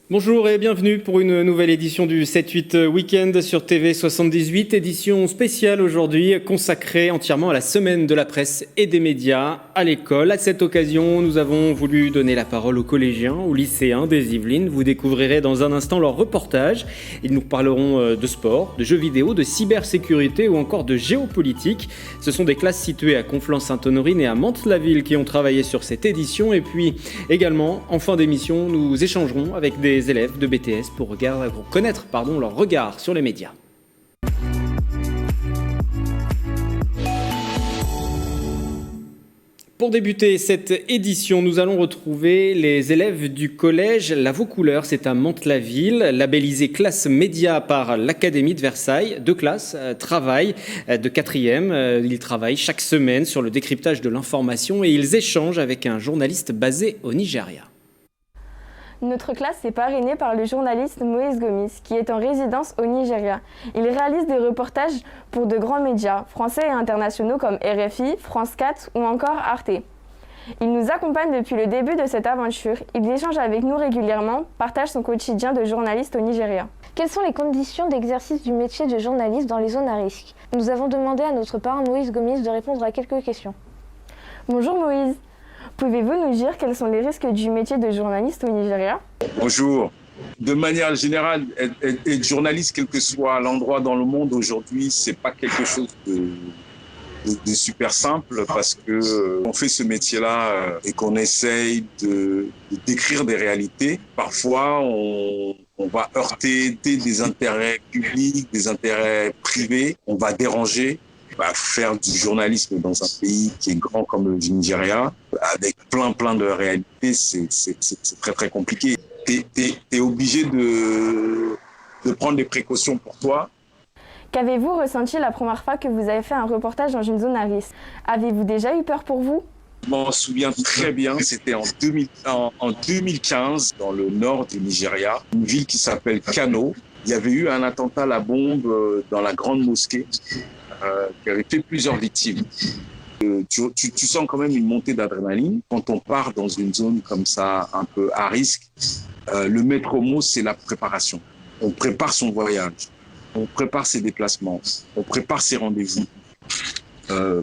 Bonjour et bienvenue pour une nouvelle édition du 7-8 Week-end sur TV 78, édition spéciale aujourd'hui consacrée entièrement à la semaine de la presse et des médias à l'école. À cette occasion, nous avons voulu donner la parole aux collégiens, aux lycéens des Yvelines. Vous découvrirez dans un instant leur reportage. Ils nous parleront de sport, de jeux vidéo, de cybersécurité ou encore de géopolitique. Ce sont des classes situées à Conflans-Sainte-Honorine et à Mantes-la-Ville qui ont travaillé sur cette édition. Et puis également, en fin d'émission, nous échangerons avec des élèves de BTS pour connaître leur regard sur les médias. Pour débuter cette édition, nous allons retrouver les élèves du collège La Vaucouleurs, c'est à Mantes-la-Ville, labellisé classe média par l'Académie de Versailles. Deux classes travaillent de 4e. Ils travaillent chaque semaine sur le décryptage de l'information et ils échangent avec un journaliste basé au Nigeria. Notre classe est parrainée par le journaliste Moïse Gomis, qui est en résidence au Nigeria. Il réalise des reportages pour de grands médias, français et internationaux comme RFI, France 4 ou encore Arte. Il nous accompagne depuis le début de cette aventure, il échange avec nous régulièrement, partage son quotidien de journaliste au Nigeria. Quelles sont les conditions d'exercice du métier de journaliste dans les zones à risque? Nous avons demandé à notre parrain Moïse Gomis de répondre à quelques questions. Bonjour Moïse. Pouvez-vous nous dire quels sont les risques du métier de journaliste au Nigeria? Bonjour. De manière générale, être journaliste, quel que soit l'endroit dans le monde aujourd'hui, c'est pas quelque chose de super simple parce que on fait ce métier-là et qu'on essaye de décrire des réalités. Parfois, on va heurter des intérêts publics, des intérêts privés. On va déranger. Faire du journalisme dans un pays qui est grand comme le Nigeria, avec plein de réalités, c'est très très compliqué. T'es obligé de prendre des précautions pour toi. Qu'avez-vous ressenti la première fois que vous avez fait un reportage dans une zone à risque? Avez-vous déjà eu peur pour vous? Je m'en souviens très bien, c'était en 2015 dans le nord du Nigeria, une ville qui s'appelle Kano. Il y avait eu un attentat à la bombe dans la grande mosquée. Qui avait fait plusieurs victimes. Tu sens quand même une montée d'adrénaline quand on part dans une zone comme ça, un peu à risque. Le maître mot, c'est la préparation. On prépare son voyage, on prépare ses déplacements, on prépare ses rendez-vous.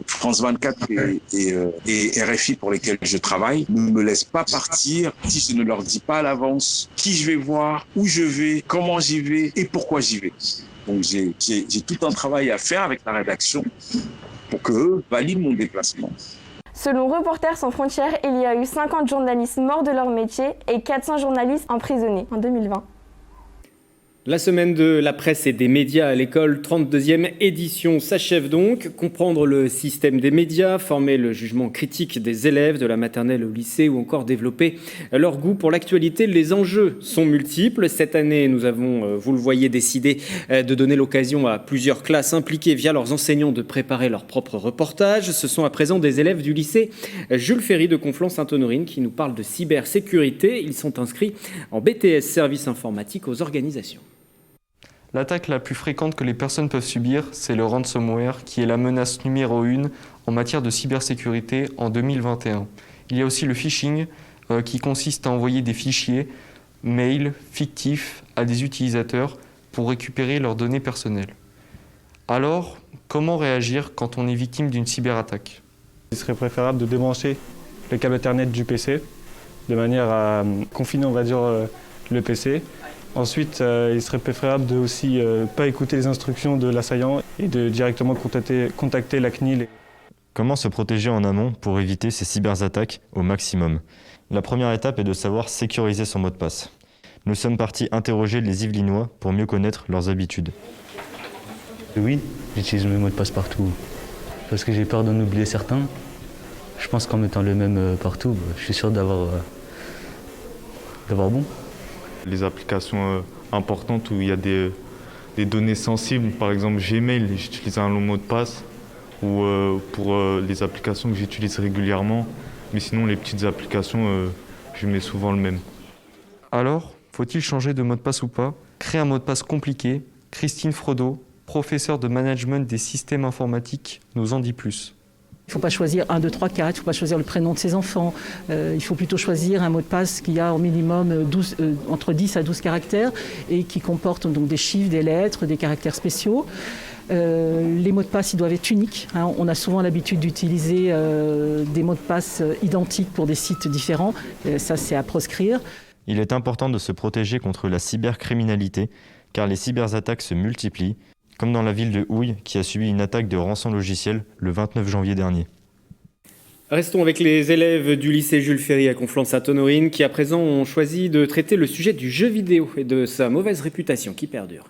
France 24 et RFI pour lesquels je travaille ne me laissent pas partir si je ne leur dis pas à l'avance qui je vais voir, où je vais, comment j'y vais et pourquoi j'y vais. Donc j'ai tout un travail à faire avec la rédaction pour qu'eux valident mon déplacement. Selon Reporters sans frontières, il y a eu 50 journalistes morts de leur métier et 400 journalistes emprisonnés en 2020. La semaine de la presse et des médias à l'école, 32e édition, s'achève donc. Comprendre le système des médias, former le jugement critique des élèves de la maternelle au lycée ou encore développer leur goût pour l'actualité. Les enjeux sont multiples. Cette année, nous avons, vous le voyez, décidé de donner l'occasion à plusieurs classes impliquées via leurs enseignants de préparer leurs propres reportages. Ce sont à présent des élèves du lycée Jules Ferry de Conflans-Sainte-Honorine qui nous parlent de cybersécurité. Ils sont inscrits en BTS Services informatiques aux organisations. L'attaque la plus fréquente que les personnes peuvent subir, c'est le ransomware, qui est la menace numéro 1 en matière de cybersécurité en 2021. Il y a aussi le phishing, qui consiste à envoyer des fichiers, mails fictifs à des utilisateurs pour récupérer leurs données personnelles. Alors, comment réagir quand on est victime d'une cyberattaque? Il serait préférable de débrancher le câble Ethernet du PC, de manière à confiner, on va dire, le PC. Ensuite, il serait préférable de aussi pas écouter les instructions de l'assaillant et de directement contacter la CNIL. Comment se protéger en amont pour éviter ces cyberattaques au maximum? La première étape est de savoir sécuriser son mot de passe. Nous sommes partis interroger les Yvelinois pour mieux connaître leurs habitudes. Oui, j'utilise le mot de passe partout parce que j'ai peur d'en oublier certains. Je pense qu'en mettant le même partout, je suis sûr d'avoir bon. Les applications importantes où il y a des données sensibles, par exemple Gmail, j'utilise un long mot de passe, ou pour les applications que j'utilise régulièrement, mais sinon les petites applications, je mets souvent le même. Alors, faut-il changer de mot de passe ou pas? Créer un mot de passe compliqué, Christine Frodo, professeur de management des systèmes informatiques, nous en dit plus. Il ne faut pas choisir 1, 2, 3, 4, il ne faut pas choisir le prénom de ses enfants. Il faut plutôt choisir un mot de passe qui a au minimum entre 10 à 12 caractères et qui comporte donc des chiffres, des lettres, des caractères spéciaux. Les mots de passe, ils doivent être uniques. On a souvent l'habitude d'utiliser des mots de passe identiques pour des sites différents. Ça, c'est à proscrire. Il est important de se protéger contre la cybercriminalité, car les cyberattaques se multiplient, comme dans la ville de Houille, qui a subi une attaque de rançon logiciel le 29 janvier dernier. Restons avec les élèves du lycée Jules Ferry à Conflans-Sainte-Honorine, qui à présent ont choisi de traiter le sujet du jeu vidéo et de sa mauvaise réputation qui perdure.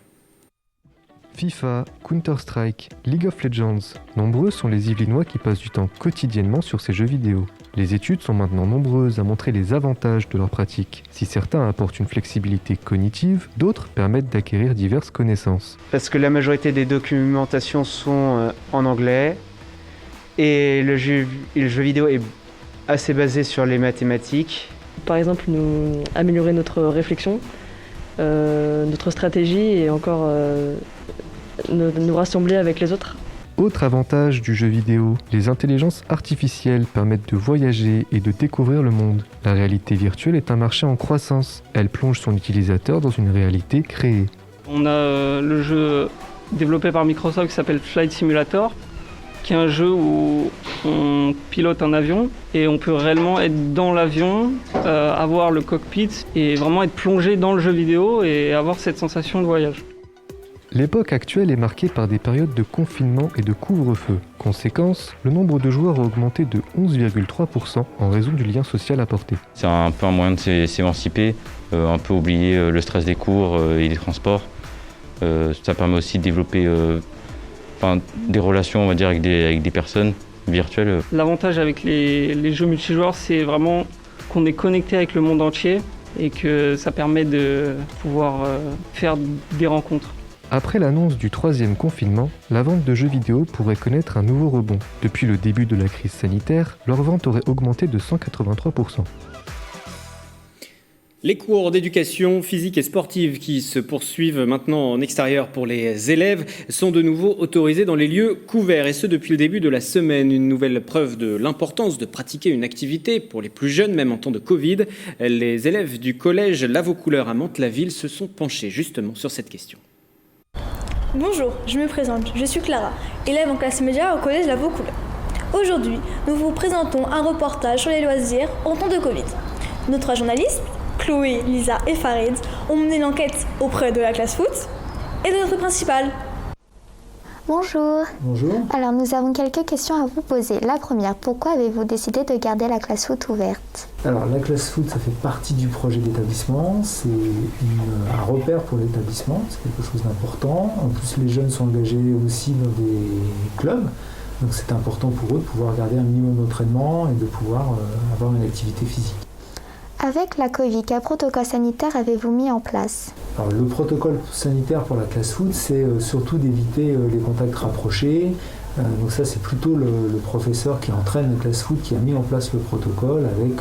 FIFA, Counter-Strike, League of Legends, nombreux sont les Yvelinois qui passent du temps quotidiennement sur ces jeux vidéo. Les études sont maintenant nombreuses à montrer les avantages de leur pratique. Si certains apportent une flexibilité cognitive, d'autres permettent d'acquérir diverses connaissances. Parce que la majorité des documentations sont en anglais et le jeu vidéo est assez basé sur les mathématiques. Par exemple, améliorer notre réflexion, notre stratégie et encore nous rassembler avec les autres. Autre avantage du jeu vidéo, les intelligences artificielles permettent de voyager et de découvrir le monde. La réalité virtuelle est un marché en croissance. Elle plonge son utilisateur dans une réalité créée. On a le jeu développé par Microsoft qui s'appelle Flight Simulator, qui est un jeu où on pilote un avion et on peut réellement être dans l'avion, avoir le cockpit et vraiment être plongé dans le jeu vidéo et avoir cette sensation de voyage. L'époque actuelle est marquée par des périodes de confinement et de couvre-feu. Conséquence, le nombre de joueurs a augmenté de 11,3% en raison du lien social apporté. C'est un peu un moyen de s'émanciper, un peu oublier le stress des cours et des transports. Ça permet aussi de développer des relations, on va dire, avec des personnes virtuelles. L'avantage avec les jeux multijoueurs, c'est vraiment qu'on est connecté avec le monde entier et que ça permet de pouvoir faire des rencontres. Après l'annonce du 3e confinement, la vente de jeux vidéo pourrait connaître un nouveau rebond. Depuis le début de la crise sanitaire, leur vente aurait augmenté de 183%. Les cours d'éducation physique et sportive qui se poursuivent maintenant en extérieur pour les élèves sont de nouveau autorisés dans les lieux couverts, et ce depuis le début de la semaine. Une nouvelle preuve de l'importance de pratiquer une activité pour les plus jeunes, même en temps de Covid. Les élèves du collège La Vaucouleurs à Mantes-la-Ville se sont penchés justement sur cette question. Bonjour, je me présente, je suis Clara, élève en classe média au collège La Vaucouleurs. Aujourd'hui, nous vous présentons un reportage sur les loisirs en temps de Covid. Nos 3 journalistes, Chloé, Lisa et Farid, ont mené l'enquête auprès de la classe foot et de notre principal. Bonjour. Bonjour. Alors nous avons quelques questions à vous poser. La première, pourquoi avez-vous décidé de garder la classe foot ouverte ? Alors la classe foot, ça fait partie du projet d'établissement, c'est un repère pour l'établissement, c'est quelque chose d'important. En plus les jeunes sont engagés aussi dans des clubs, donc c'est important pour eux de pouvoir garder un minimum d'entraînement et de pouvoir avoir une activité physique. Avec la Covid, quel protocole sanitaire avez-vous mis en place ? Alors, le protocole sanitaire pour la classe foot, c'est surtout d'éviter les contacts rapprochés. Donc ça, c'est plutôt le professeur qui entraîne la classe foot qui a mis en place le protocole avec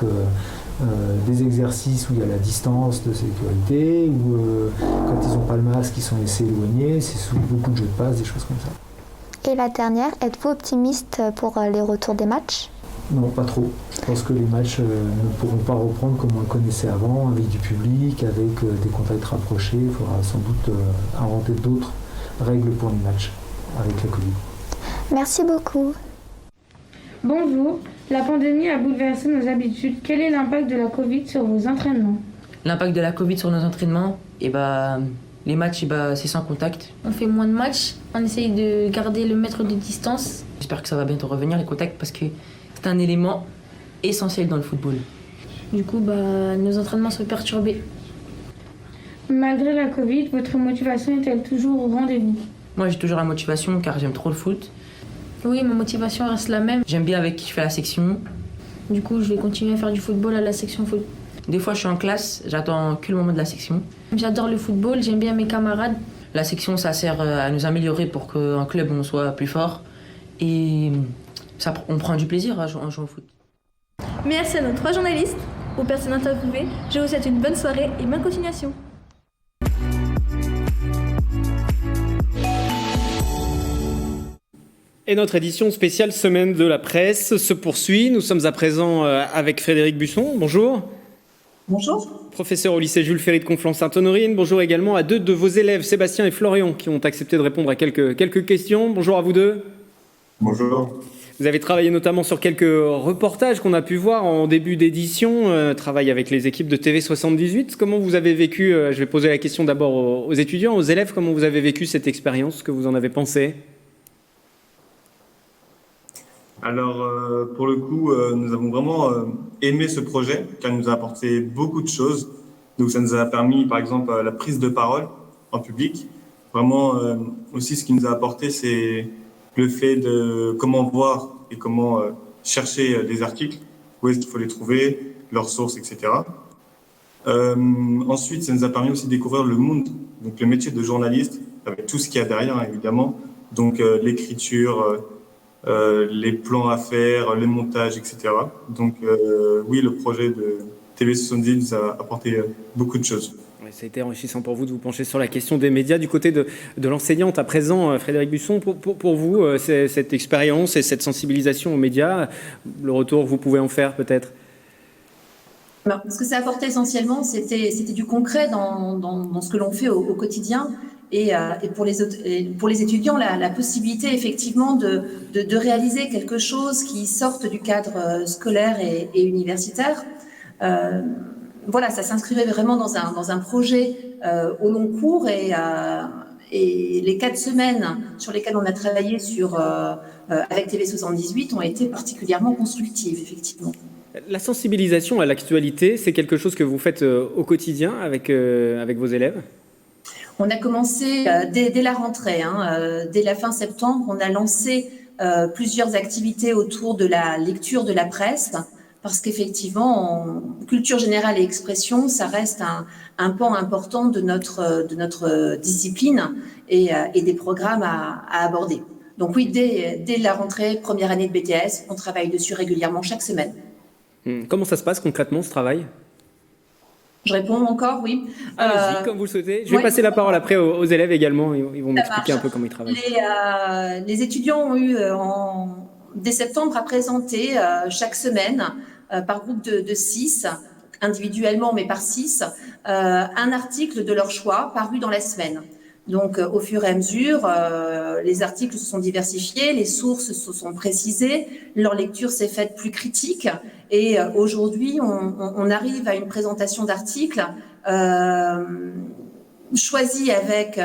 des exercices où il y a la distance de sécurité, ou quand ils n'ont pas le masque, ils sont laissés éloignés. C'est sous beaucoup de jeux de passe, des choses comme ça. Et la dernière, êtes-vous optimiste pour les retours des matchs ? Non, pas trop. Je pense que les matchs ne pourront pas reprendre comme on le connaissait avant, avec du public, avec des contacts rapprochés. Il faudra sans doute inventer d'autres règles pour les matchs avec la Covid. Merci beaucoup. Bonjour, la pandémie a bouleversé nos habitudes. Quel est l'impact de la Covid sur vos entraînements ? L'impact de la Covid sur nos entraînements, les matchs, c'est sans contact. On fait moins de matchs, on essaye de garder le mètre de distance. J'espère que ça va bientôt revenir, les contacts, parce que c'est un élément essentiel dans le football. Du coup, nos entraînements sont perturbés. Malgré la Covid, votre motivation est-elle toujours au rendez-vous ? Moi, j'ai toujours la motivation car j'aime trop le foot. Oui, ma motivation reste la même. J'aime bien avec qui je fais la section. Du coup, je vais continuer à faire du football à la section foot. Des fois, je suis en classe, j'attends que le moment de la section. J'adore le football, j'aime bien mes camarades. La section, ça sert à nous améliorer pour qu'en club, on soit plus fort. Et on prend du plaisir à jouer au foot. Merci à nos 3 journalistes, aux personnes interviewées. Je vous souhaite une bonne soirée et bonne continuation. Et notre édition spéciale Semaine de la presse se poursuit. Nous sommes à présent avec Frédéric Busson. Bonjour. Bonjour. Professeur au lycée Jules Ferry de Conflans-Sainte-Honorine. Bonjour également à deux de vos élèves, Sébastien et Florian, qui ont accepté de répondre à quelques questions. Bonjour à vous deux. Bonjour. Vous avez travaillé notamment sur quelques reportages qu'on a pu voir en début d'édition, travail avec les équipes de TV78. Comment vous avez vécu, je vais poser la question d'abord aux étudiants, aux élèves, comment vous avez vécu cette expérience, ce que vous en avez pensé? Alors, pour le coup, nous avons vraiment aimé ce projet car il nous a apporté beaucoup de choses. Donc, ça nous a permis, par exemple, la prise de parole en public. Vraiment, aussi, ce qui nous a apporté, c'est le fait de comment voir et comment chercher des articles, où est-ce qu'il faut les trouver, leurs sources, etc. Ensuite, ça nous a permis aussi de découvrir le monde, donc le métier de journaliste, avec tout ce qu'il y a derrière, évidemment. Donc, l'écriture, les plans à faire, les montages, etc. Donc oui, le projet de TV78 nous a apporté beaucoup de choses. Ouais, ça a été enrichissant pour vous de vous pencher sur la question des médias. Du côté de l'enseignante, à présent, Frédéric Busson, pour vous, cette expérience et cette sensibilisation aux médias, le retour que vous pouvez en faire peut-être? Ce que ça apportait essentiellement, c'était du concret dans ce que l'on fait au quotidien. Et pour les étudiants, la possibilité effectivement de réaliser quelque chose qui sorte du cadre scolaire et universitaire. Voilà, ça s'inscrivait vraiment dans un projet au long cours et les 4 semaines sur lesquelles on a travaillé avec TV78 ont été particulièrement constructives, effectivement. La sensibilisation à l'actualité, c'est quelque chose que vous faites au quotidien avec vos élèves? On a commencé dès la rentrée, dès la fin septembre, on a lancé plusieurs activités autour de la lecture de la presse, parce qu'effectivement, culture générale et expression, ça reste un pan important de notre discipline et des programmes à aborder. Donc oui, dès la rentrée, première année de BTS, on travaille dessus régulièrement chaque semaine. Comment ça se passe concrètement, ce travail? Je réponds encore, oui. Allez-y, comme vous le souhaitez. Je vais passer la parole après aux élèves également. Ils vont m'expliquer un peu comment ils travaillent. Les étudiants ont eu, dès septembre, à présenter chaque semaine, par groupe de 6, individuellement, mais par 6, un article de leur choix paru dans la semaine. Donc, au fur et à mesure, les articles se sont diversifiés, les sources se sont précisées, leur lecture s'est faite plus critique. Et aujourd'hui, on arrive à une présentation d'articles choisis avec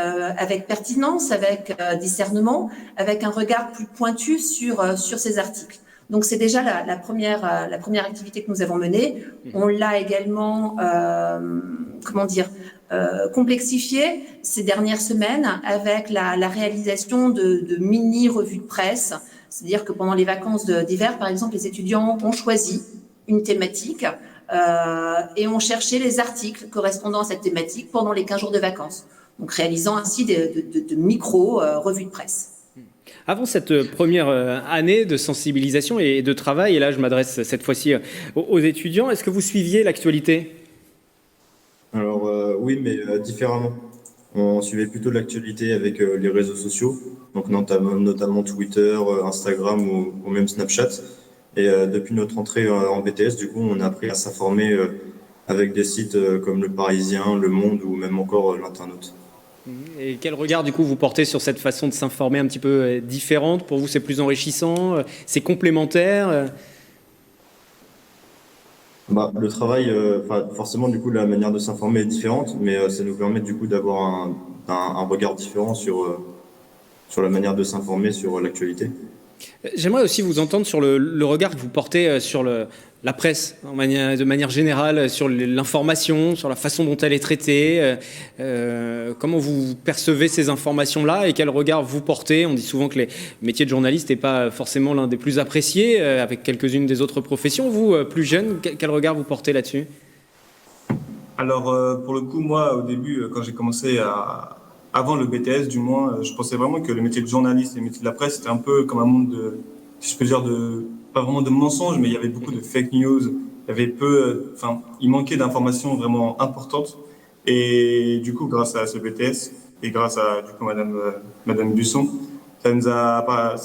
pertinence, avec discernement, avec un regard plus pointu sur ces articles. Donc, c'est déjà la première activité que nous avons menée. On l'a également, complexifié ces dernières semaines avec la réalisation de mini-revues de presse. C'est-à-dire que pendant les vacances d'hiver, par exemple, les étudiants ont choisi une thématique et ont cherché les articles correspondant à cette thématique pendant les 15 jours de vacances. Donc, réalisant ainsi de micro-revues de presse. Avant cette première année de sensibilisation et de travail, et là je m'adresse cette fois-ci aux étudiants, est-ce que vous suiviez l'actualité? Alors oui, mais différemment. On suivait plutôt l'actualité avec les réseaux sociaux, donc notamment Twitter, Instagram ou même Snapchat. Et depuis notre entrée en BTS, du coup, on a appris à s'informer avec des sites comme Le Parisien, Le Monde ou même encore l'Internaute. Et quel regard, du coup, vous portez sur cette façon de s'informer un petit peu différente? Pour vous, c'est plus enrichissant? C'est complémentaire? Le travail, forcément, du coup, la manière de s'informer est différente, mais ça nous permet, du coup, d'avoir un regard différent sur la manière de s'informer sur l'actualité. J'aimerais aussi vous entendre sur le regard que vous portez sur la presse, de manière générale, sur l'information, sur la façon dont elle est traitée. Comment vous percevez ces informations-là et quel regard vous portez? On dit souvent que le métier de journaliste n'est pas forcément l'un des plus appréciés, avec quelques-unes des autres professions. Vous, plus jeune, quel regard vous portez là-dessus? Alors, pour le coup, moi, au début, quand j'ai commencé avant le BTS, du moins, je pensais vraiment que le métier de journaliste et le métier de la presse, c'était un peu comme un monde si je peux dire, pas vraiment de mensonges, mais il y avait beaucoup de fake news. Il y avait il manquait d'informations vraiment importantes. Et du coup, grâce à ce BTS et grâce à, du coup, Madame Busson, ça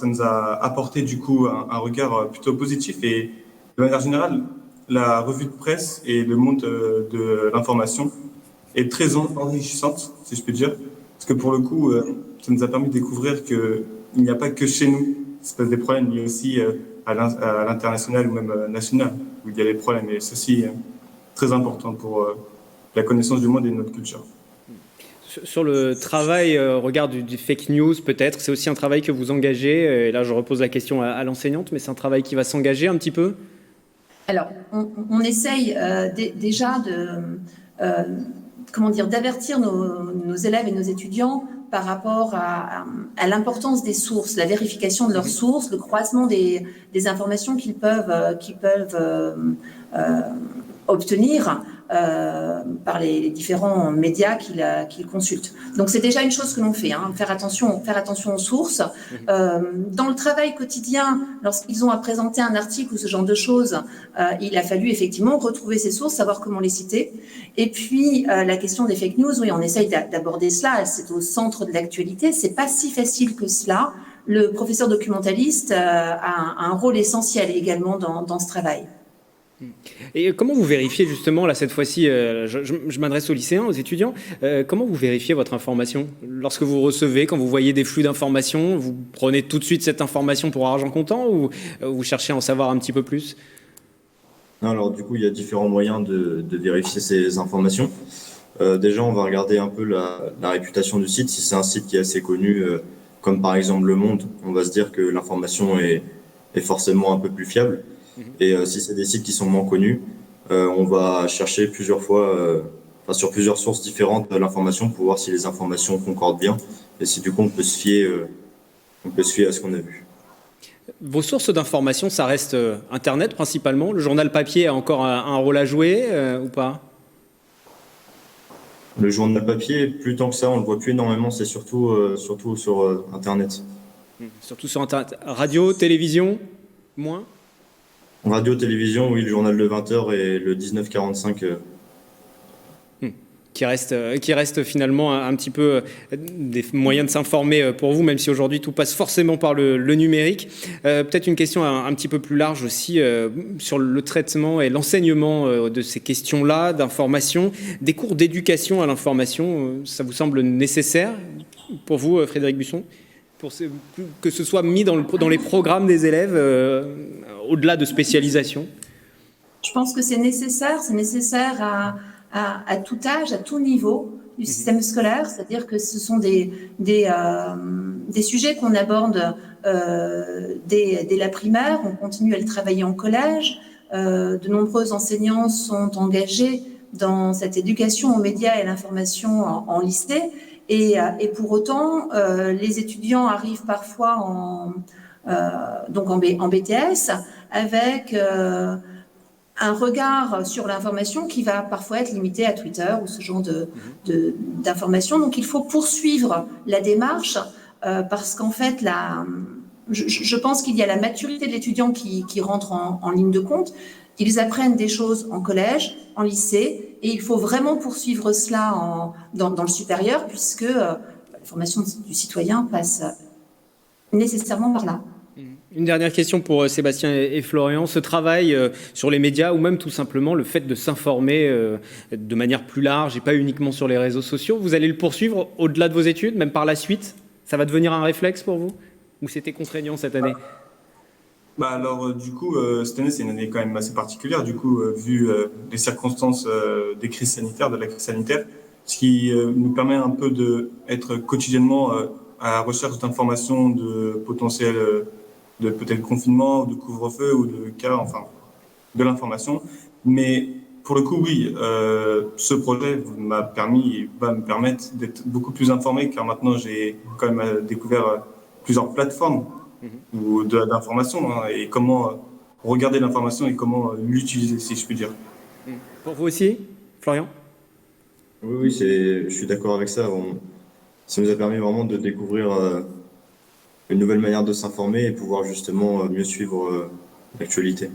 nous a apporté du coup un regard plutôt positif et de manière générale, la revue de presse et le monde de l'information est très enrichissante, si je puis dire, parce que pour le coup, ça nous a permis de découvrir qu'il n'y a pas que chez nous qui se passe des problèmes, il y a aussi à l'international ou même national où il y a des problèmes et ceci est très important pour la connaissance du monde et de notre culture. Sur le travail, regard du fake news peut-être, c'est aussi un travail que vous engagez, et là je repose la question à l'enseignante, mais c'est un travail qui va s'engager un petit peu? Alors, on essaye déjà d'avertir nos élèves et nos étudiants par rapport à l'importance des sources, la vérification de leurs sources, le croisement des informations qu'ils peuvent obtenir par les différents médias qu'ils consultent. Donc c'est déjà une chose que l'on fait, faire attention aux sources. Dans le travail quotidien, lorsqu'ils ont à présenter un article ou ce genre de choses, il a fallu effectivement retrouver ces sources, savoir comment les citer. Et puis la question des fake news, oui, on essaye d'aborder cela, c'est au centre de l'actualité, c'est pas si facile que cela. Le professeur documentaliste a un rôle essentiel également dans ce travail. Et comment vous vérifiez justement, là cette fois-ci, je m'adresse aux lycéens, aux étudiants, comment vous vérifiez votre information? Lorsque vous recevez, quand vous voyez des flux d'informations, vous prenez tout de suite cette information pour argent comptant ou vous cherchez à en savoir un petit peu plus? Alors du coup, il y a différents moyens de vérifier ces informations. Déjà, on va regarder un peu la réputation du site. Si c'est un site qui est assez connu, comme par exemple Le Monde, on va se dire que l'information est forcément un peu plus fiable. Et si c'est des sites qui sont moins connus, on va chercher plusieurs fois, sur plusieurs sources différentes l'information pour voir si les informations concordent bien et si du coup on peut se fier à ce qu'on a vu. Vos sources d'information, ça reste Internet principalement. Le journal papier a encore un rôle à jouer ou pas? Le journal papier, plus tant que ça, on le voit plus énormément. C'est surtout sur Internet. Surtout sur Internet. Radio, télévision, moins? Radio, télévision, oui, le journal de 20h et le 1945. Qui reste finalement un petit peu des moyens de s'informer pour vous, même si aujourd'hui tout passe forcément par le numérique. Peut-être une question un petit peu plus large aussi sur le traitement et l'enseignement de ces questions-là, d'information. Des cours d'éducation à l'information, ça vous semble nécessaire pour vous, Frédéric Busson, pour que ce soit mis dans les programmes des élèves, au-delà de spécialisation? Je pense que c'est nécessaire à tout âge, à tout niveau du système scolaire, c'est-à-dire que ce sont des sujets qu'on aborde dès la primaire, on continue à le travailler en collège, de nombreux enseignants sont engagés dans cette éducation aux médias et à l'information en lycée, et pour autant, les étudiants arrivent parfois en BTS avec un regard sur l'information qui va parfois être limité à Twitter ou ce genre d'informations. Donc il faut poursuivre la démarche parce qu'en fait, je pense qu'il y a la maturité de l'étudiant qui rentre en ligne de compte. Ils apprennent des choses en collège, en lycée, et il faut vraiment poursuivre cela dans le supérieur puisque la formation du citoyen passe nécessairement par là. Une dernière question pour Sébastien et Florian. Ce travail sur les médias ou même tout simplement le fait de s'informer de manière plus large et pas uniquement sur les réseaux sociaux, vous allez le poursuivre au-delà de vos études, même par la suite? Ça va devenir un réflexe pour vous? Ou c'était contraignant cette année? Alors, du coup, cette année, c'est une année quand même assez particulière, du coup, vu les circonstances de la crise sanitaire, ce qui nous permet un peu d'être quotidiennement à la recherche d'informations de potentiels de peut-être confinement, ou de couvre-feu, ou de cas, enfin, de l'information. Mais pour le coup, oui, ce projet va me permettre d'être beaucoup plus informé, car maintenant, j'ai quand même découvert plusieurs plateformes ou d'information, et comment regarder l'information et comment l'utiliser, si je puis dire. Pour vous aussi, Florian? Oui, je suis d'accord avec ça. Ça nous a permis vraiment de découvrir une nouvelle manière de s'informer et pouvoir justement mieux suivre l'actualité.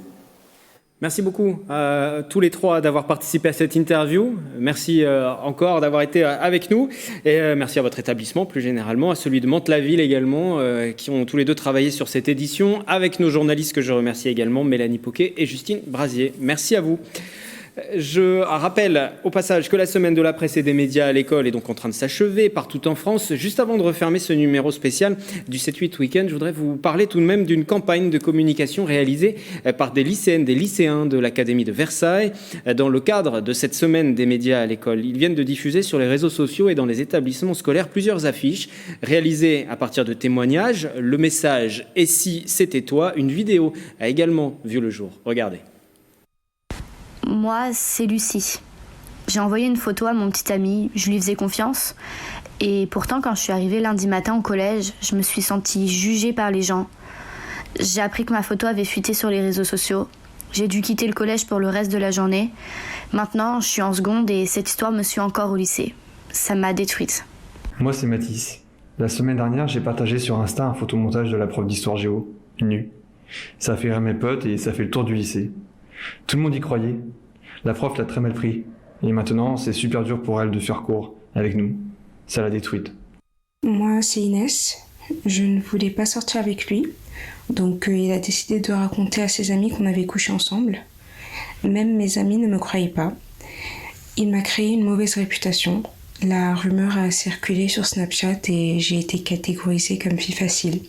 Merci beaucoup à tous les trois d'avoir participé à cette interview. Merci encore d'avoir été avec nous. Et merci à votre établissement plus généralement, à celui de Mantes-la-Ville également, qui ont tous les deux travaillé sur cette édition, avec nos journalistes que je remercie également, Mélanie Poquet et Justine Brasier. Merci à vous. Je rappelle au passage que la semaine de la presse et des médias à l'école est donc en train de s'achever partout en France. Juste avant de refermer ce numéro spécial du 7-8 Week-end, je voudrais vous parler tout de même d'une campagne de communication réalisée par des lycéennes, des lycéens de l'Académie de Versailles dans le cadre de cette semaine des médias à l'école. Ils viennent de diffuser sur les réseaux sociaux et dans les établissements scolaires plusieurs affiches réalisées à partir de témoignages. Le message « Et si c'était toi ?» Une vidéo a également vu le jour. Regardez. Moi, c'est Lucie. J'ai envoyé une photo à mon petit ami, je lui faisais confiance. Et pourtant, quand je suis arrivée lundi matin au collège, je me suis sentie jugée par les gens. J'ai appris que ma photo avait fuité sur les réseaux sociaux. J'ai dû quitter le collège pour le reste de la journée. Maintenant, je suis en seconde et cette histoire me suit encore au lycée. Ça m'a détruite. Moi, c'est Mathis. La semaine dernière, j'ai partagé sur Insta un photomontage de la prof d'histoire géo, nue. Ça a fait rire mes potes et ça fait le tour du lycée. Tout le monde y croyait. La prof l'a très mal pris. Et maintenant, c'est super dur pour elle de faire cours avec nous. Ça l'a détruite. Moi, c'est Inès. Je ne voulais pas sortir avec lui. Donc, il a décidé de raconter à ses amis qu'on avait couché ensemble. Même mes amis ne me croyaient pas. Il m'a créé une mauvaise réputation. La rumeur a circulé sur Snapchat et j'ai été catégorisée comme fille facile.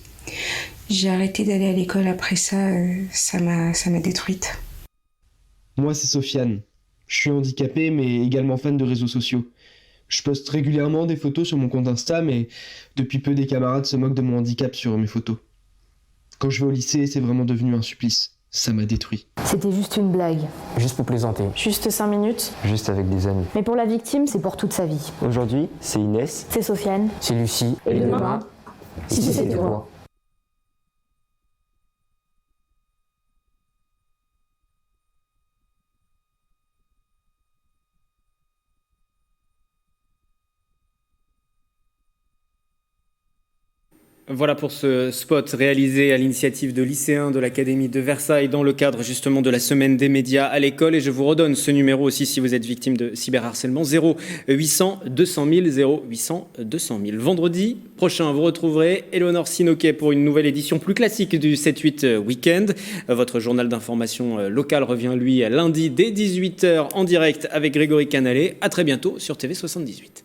J'ai arrêté d'aller à l'école après ça. Ça m'a détruite. Moi, c'est Sofiane. Je suis handicapé, mais également fan de réseaux sociaux. Je poste régulièrement des photos sur mon compte Insta, mais depuis peu, des camarades se moquent de mon handicap sur mes photos. Quand je vais au lycée, c'est vraiment devenu un supplice. Ça m'a détruit. C'était juste une blague. Juste pour plaisanter. Juste 5 minutes. Juste avec des amis. Mais pour la victime, c'est pour toute sa vie. Aujourd'hui, c'est Inès. C'est Sofiane. C'est Lucie. Et demain, si c'était toi. Voilà pour ce spot réalisé à l'initiative de lycéens de l'Académie de Versailles dans le cadre justement de la semaine des médias à l'école. Et je vous redonne ce numéro aussi si vous êtes victime de cyberharcèlement, 0800 200 000, 0800 200 000. Vendredi prochain, vous retrouverez Éléonore Sinoquet pour une nouvelle édition plus classique du 7-8 Week-end. Votre journal d'information local revient lui lundi dès 18h en direct avec Grégory Canalé. À très bientôt sur TV 78.